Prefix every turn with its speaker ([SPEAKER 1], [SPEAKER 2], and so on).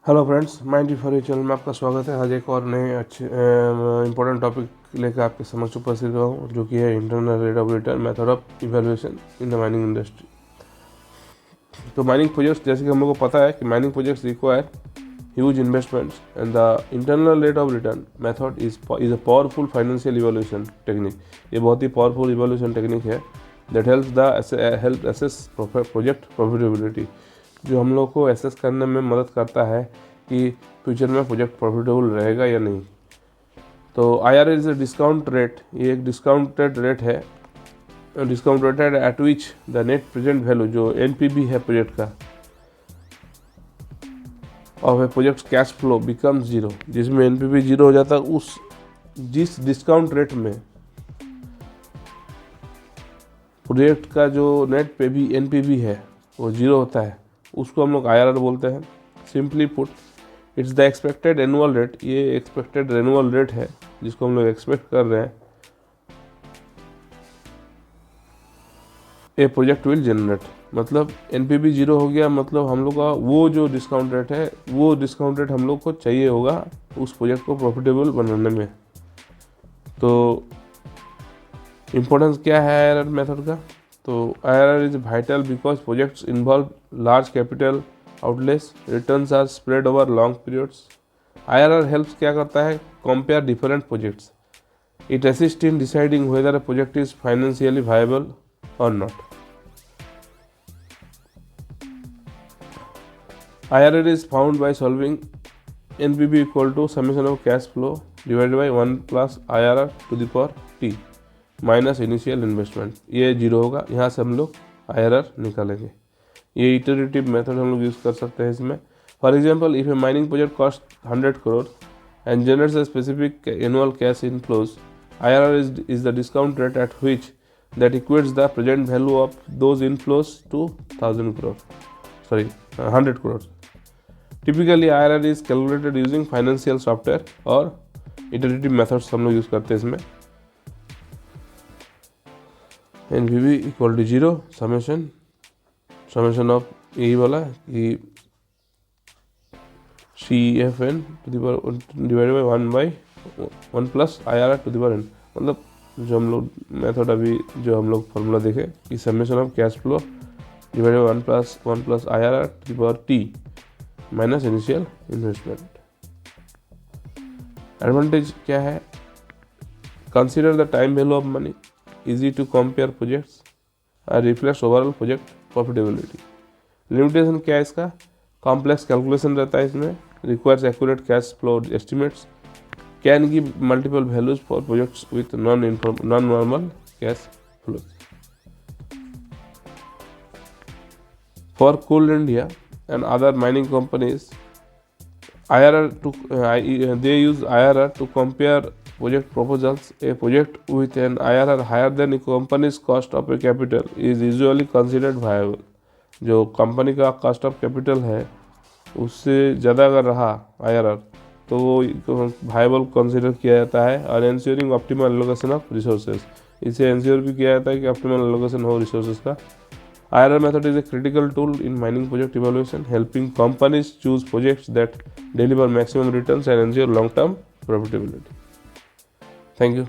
[SPEAKER 1] Hello friends, mind for channel में आपका स्वागत है। आज एक और नए अच्छे इंपॉर्टेंट टॉपिक लेकर आपके समक्ष उपस्थित हुआ हूँ, जो कि है internal rate of return method of evaluation in the mining industry. तो माइनिंग प्रोजेक्ट्स, जैसे कि हम लोग को पता है कि mining projects require huge investments and the internal rate of return method is a powerful financial evaluation technique. ये बहुत ही पावरफुल इवैल्यूएशन टेक्निक है that help assess project profitability, जो हम लोग को एसेस करने में मदद करता है कि फ्यूचर में प्रोजेक्ट प्रॉफिटेबल रहेगा या नहीं। तो IRR is a discount rate, ये एक डिस्काउंटेड रेट है, डिस्काउंट रेट है eight which the net present value, जो NPV है प्रोजेक्ट का, of A project cash flow becomes zero, जिसमें NPV जीरो हो जाता है। जिस डिस्काउंट रेट में प्रोजेक्ट का जो नेट पे भी NPV है वो जीरो होता है, उसको हम लोग IRR बोलते हैं। Simply put, it's the expected annual rate, ये एक्सपेक्टेड एनुअल रेट है जिसको हम लोग एक्सपेक्ट कर रहे हैं ए प्रोजेक्ट विल जनरेट। मतलब NPV जीरो हो गया, मतलब हम लोग का वो जो डिस्काउंट रेट है, वो डिस्काउंट रेट हम लोग को चाहिए होगा उस प्रोजेक्ट को प्रॉफिटेबल बनाने में। तो इम्पोर्टेंस क्या है IRR मेथड का? तो IRR is vital because projects involve large capital outlays, returns are spread over long periods. IRR helps क्या करता है? Compare different projects, it assist in deciding whether a project is financially viable और not. IRR is found by solving NPV equal to summation of cash flow divided by 1 plus IRR to the power t minus initial investment. ये zero होगा, यहाँ से हम लोग IRR निकालेंगे। ये iterative method हम लोग यूज़ कर सकते हैं इसमें। For example, if A mining project cost 100 crore and generates a specific annual cash inflows, IRR is the discount rate at which that equates the present value of those inflows to 100 crores. Typically IRR is calculated using financial software और iterative methods हम लोग use करते हैं इसमें। NPV equal to zero, summation of यही वाला कि CFN to the power divided by 1 plus IRR to the power n। मतलब जो हम लोग मेथड अभी जो हम लोग फॉर्मूला देखे कि summation of cash flow divided by 1 plus IRR to the power t minus initial investment. Advantage क्या है? Consider the time value of money, easy to compare projects and reflects overall project profitability। Limitation क्या है इसका? Complex calculation रहता है इसमें, requires accurate cash flow estimates, can give multiple values for projects with non-normal cash flow। For Coal India and other mining companies, they use IRR to compare project proposals। A project with an IRR higher than a company's cost of a capital is usually considered viable। जो company का cost of capital है उससे ज़्यादा अगर रहा IRR तो वो viable consider किया जाता है। और ensuring optimal allocation of resources, इसे एंश्योर भी किया जाता है कि ऑप्टिमल एलोकेशन हो रिसोर्सेज का। IRR method is a critical tool in mining project evaluation, helping companies choose projects that deliver maximum returns and ensure long-term profitability। Thank you.